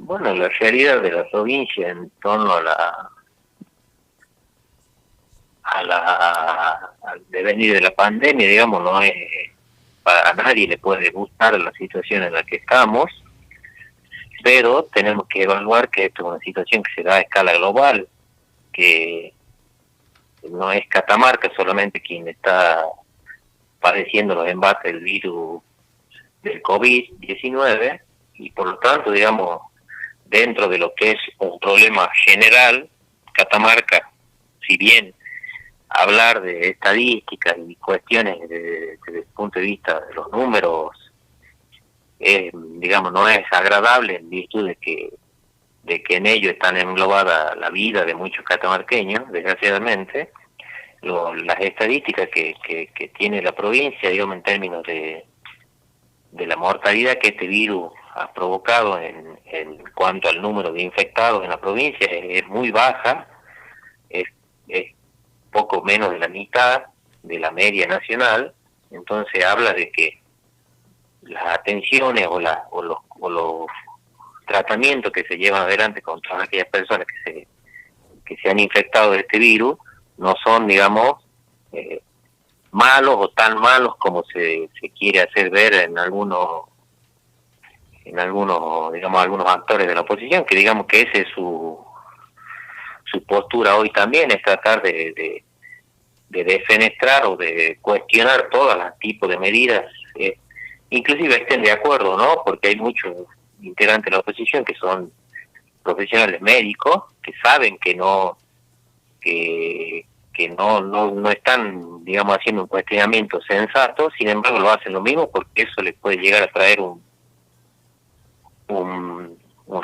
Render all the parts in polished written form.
Bueno, la realidad de la provincia en torno al devenir de la pandemia, digamos, no es, para nadie le puede gustar la situación en la que estamos, pero tenemos que evaluar que esto es una situación que se da a escala global, que no es Catamarca solamente quien está padeciendo los embates del virus del COVID-19, y por lo tanto, digamos, dentro de lo que es un problema general, Catamarca, si bien hablar de estadísticas y cuestiones desde el punto de vista de los números, digamos, no es agradable en virtud de que en ello están englobada la vida de muchos catamarqueños, desgraciadamente. Las estadísticas que tiene la provincia, digamos, en términos de la mortalidad que este virus ha provocado en cuanto al número de infectados en la provincia, es muy baja, es poco menos de la mitad de la media nacional. Entonces habla de que las atenciones o los tratamientos que se llevan adelante con todas aquellas personas que se han infectado de este virus no son, digamos, malos o tan malos como se quiere hacer ver en algunos, digamos, algunos actores de la oposición, que digamos que ese es su postura hoy también, es tratar de defenestrar o de cuestionar todos los tipos de medidas, inclusive estén de acuerdo, ¿no? Porque hay muchos integrantes de la oposición que son profesionales médicos, que saben que no están, digamos, haciendo un cuestionamiento sensato, sin embargo lo hacen lo mismo porque eso les puede llegar a traer un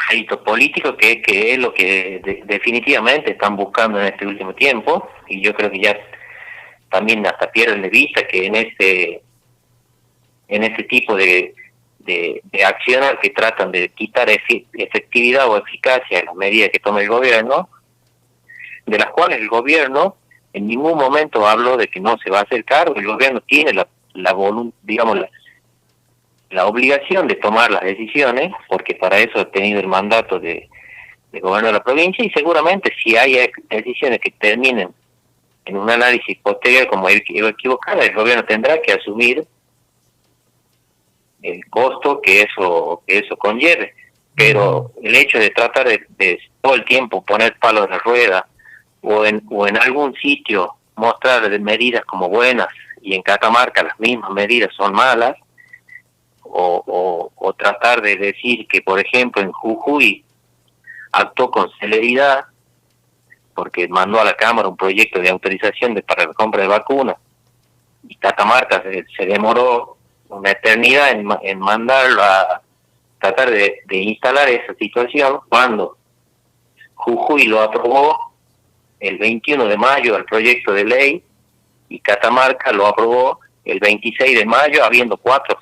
rédito político que es lo que definitivamente están buscando en este último tiempo. Y yo creo que ya también hasta pierden de vista que en este tipo de acciones que tratan de quitar efectividad o eficacia a las medidas que toma el gobierno, de las cuales el gobierno en ningún momento habló de que no se va a hacer cargo. El gobierno tiene la obligación de tomar las decisiones, porque para eso ha tenido el mandato de gobierno de la provincia, y seguramente si hay decisiones que terminen en un análisis posterior como equivocada, el gobierno tendrá que asumir el costo que eso conlleve. Pero el hecho de tratar de todo el tiempo poner palos en la rueda o en algún sitio mostrar medidas como buenas y en Catamarca las mismas medidas son malas, o tratar de decir que, por ejemplo, en Jujuy actuó con celeridad porque mandó a la Cámara un proyecto de autorización para la compra de vacunas, y Catamarca se demoró una eternidad en mandarlo a tratar de instalar esa situación, cuando Jujuy lo aprobó el 21 de mayo al proyecto de ley, y Catamarca lo aprobó el 26 de mayo, habiendo 4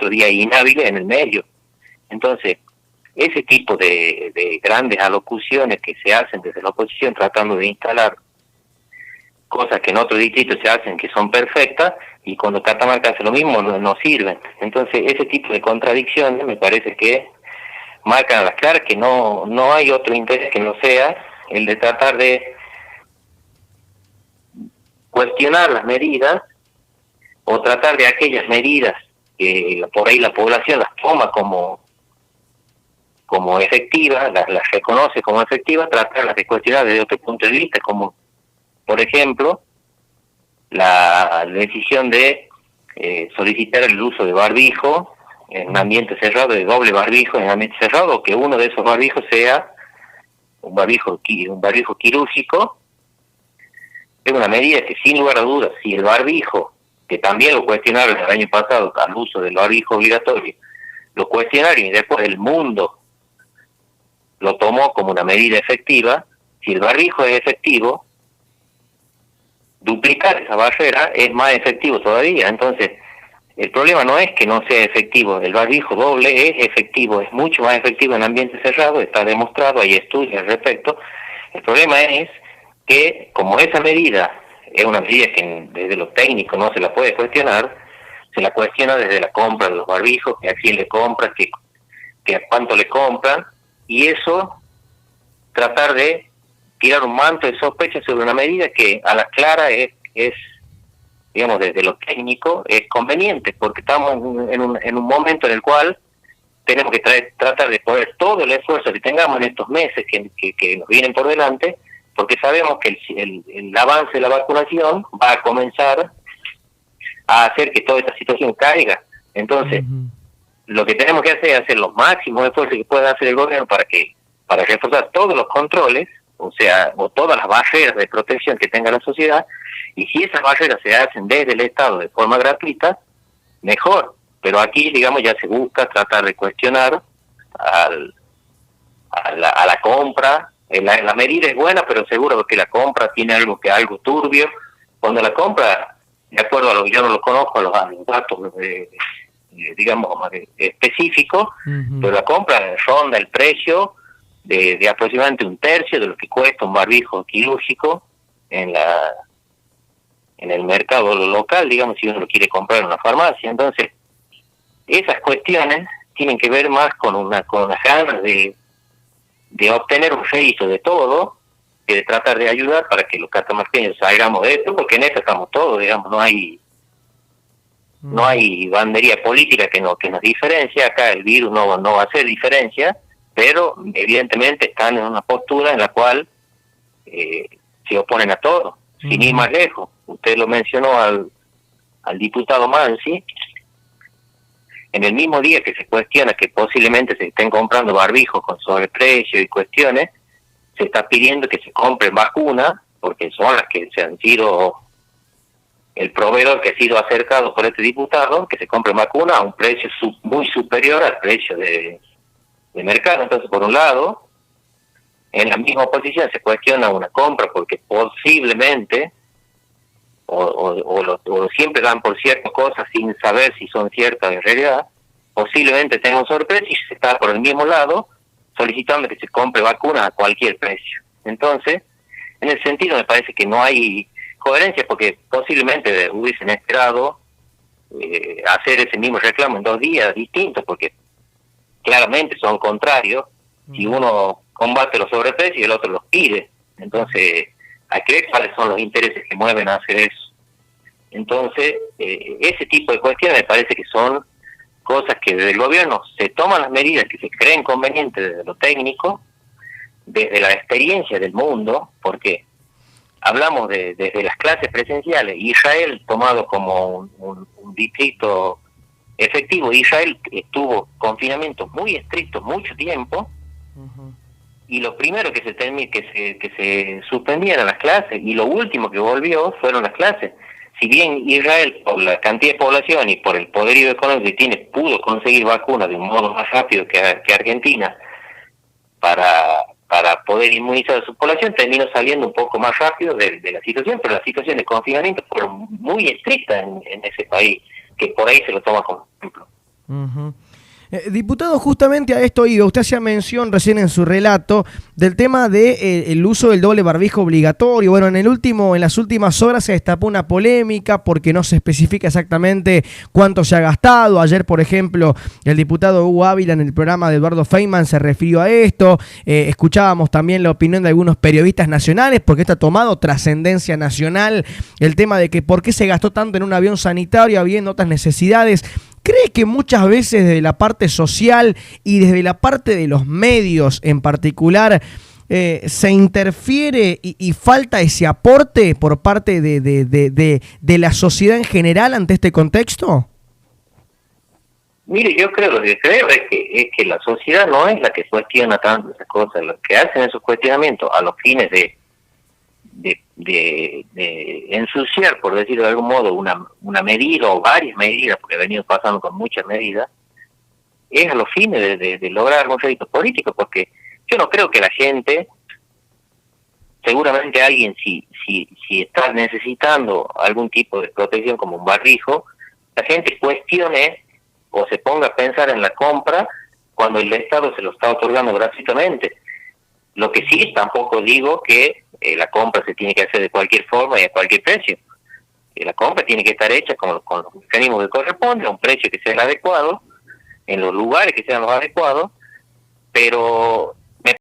días inhábiles en el medio. Entonces, ese tipo de grandes alocuciones que se hacen desde la oposición tratando de instalar cosas que en otros distritos se hacen que son perfectas, y cuando Catamarca hace lo mismo no sirven. Entonces, ese tipo de contradicciones me parece que marcan a las claras que no hay otro interés que no sea el de tratar de cuestionar las medidas, o tratar de aquellas medidas que por ahí la población las toma como efectivas, las reconoce como efectivas, tratarlas de cuestionar desde otro punto de vista, como por ejemplo la decisión de solicitar el uso de barbijo en un ambiente cerrado, de doble barbijo en un ambiente cerrado, o que uno de esos barbijos sea un barbijo quirúrgico. Es una medida que, sin lugar a dudas, si el barbijo, que también lo cuestionaron el año pasado al uso del barbijo obligatorio, lo cuestionaron y después el mundo lo tomó como una medida efectiva, si el barbijo es efectivo, duplicar esa barrera es más efectivo todavía. Entonces, el problema no es que no sea efectivo, el barbijo doble es efectivo, es mucho más efectivo en ambiente cerrado, está demostrado, hay estudios al respecto. El problema es que, como esa medida es una medida que desde lo técnico no se la puede cuestionar, se la cuestiona desde la compra de los barbijos, que a quién le compra, que a cuánto le compran, y eso tratar de tirar un manto de sospecha sobre una medida que a la clara es digamos, desde lo técnico, es conveniente, porque estamos en un momento en el cual tenemos que tratar de poner todo el esfuerzo que tengamos en estos meses que nos vienen por delante, porque sabemos que el avance de la vacunación va a comenzar a hacer que toda esta situación caiga. Entonces, lo que tenemos que hacer es hacer los máximos esfuerzos que pueda hacer el gobierno para reforzar todos los controles, o todas las barreras de protección que tenga la sociedad, y si esas barreras se hacen desde el Estado de forma gratuita, mejor. Pero aquí, digamos, ya se busca tratar de cuestionar a la compra. La medida es buena, pero seguro que la compra tiene algo turbio. Cuando la compra, de acuerdo a lo que yo no lo conozco, a los datos, digamos, específicos, pero la compra ronda el precio de aproximadamente un tercio de lo que cuesta un barbijo quirúrgico en el mercado local, digamos, si uno lo quiere comprar en una farmacia. Entonces, esas cuestiones tienen que ver más con las ganas de obtener un rédito de todo, que de tratar de ayudar para que los catamarqueños salgamos de esto, porque en esto estamos todos, digamos, no hay bandería política que nos diferencia. Acá el virus no va a hacer diferencia, pero evidentemente están en una postura en la cual se oponen a todo, sin ir más lejos. Usted lo mencionó al diputado Mansi. En el mismo día que se cuestiona que posiblemente se estén comprando barbijos con sobreprecio y cuestiones, se está pidiendo que se compren vacunas, porque son las que se han sido, el proveedor que ha sido acercado por este diputado, que se compren vacunas a un precio muy superior al precio de mercado. Entonces, por un lado, en la misma oposición se cuestiona una compra porque posiblemente o siempre dan por ciertas cosas sin saber si son ciertas en realidad, posiblemente tenga un sobreprecio, y se está por el mismo lado solicitando que se compre vacunas a cualquier precio. Entonces, en ese sentido me parece que no hay coherencia, porque posiblemente hubiesen esperado hacer ese mismo reclamo en 2 días distintos, porque claramente son contrarios. Si uno combate los sobreprecios y el otro los pide, entonces hay que ver cuáles son los intereses que mueven a hacer eso. Entonces, ese tipo de cuestiones me parece que son cosas que desde el gobierno se toman las medidas que se creen convenientes desde lo técnico, desde la experiencia del mundo, porque hablamos desde las clases presenciales. Israel tomado como un distrito efectivo. Israel estuvo confinamientos muy estrictos mucho tiempo, y lo primero que se suspendieron las clases, y lo último que volvió fueron las clases. Si bien Israel, por la cantidad de población y por el poderío económico que tiene, pudo conseguir vacunas de un modo más rápido que Argentina para poder inmunizar a su población, terminó saliendo un poco más rápido de la situación, pero la situación de confinamiento fue muy estricta en ese país, que por ahí se lo toma como ejemplo. Diputado, justamente a esto iba. Usted hacía mención recién en su relato del tema de el uso del doble barbijo obligatorio. Bueno, en las últimas horas se destapó una polémica porque no se especifica exactamente cuánto se ha gastado. Ayer, por ejemplo, el diputado Hugo Ávila en el programa de Eduardo Feynman se refirió a esto. Escuchábamos también la opinión de algunos periodistas nacionales, porque esto ha tomado trascendencia nacional, el tema de que por qué se gastó tanto en un avión sanitario habiendo otras necesidades. ¿Cree que muchas veces desde la parte social y desde la parte de los medios en particular se interfiere y falta ese aporte por parte de la sociedad en general ante este contexto? Mire, yo lo que creo es que la sociedad no es la que cuestiona tanto esas cosas. Los que hacen esos cuestionamientos a los fines de ensuciar, por decirlo de algún modo, una medida o varias medidas, porque ha venido pasando con muchas medidas, es a los fines de lograr algún rédito político, porque yo no creo que la gente, seguramente alguien, si está necesitando algún tipo de protección como un barbijo, la gente cuestione o se ponga a pensar en la compra cuando el Estado se lo está otorgando gratuitamente. Lo que sí, tampoco digo que la compra se tiene que hacer de cualquier forma y a cualquier precio. La compra tiene que estar hecha con los mecanismos que corresponden, a un precio que sea el adecuado, en los lugares que sean los adecuados, pero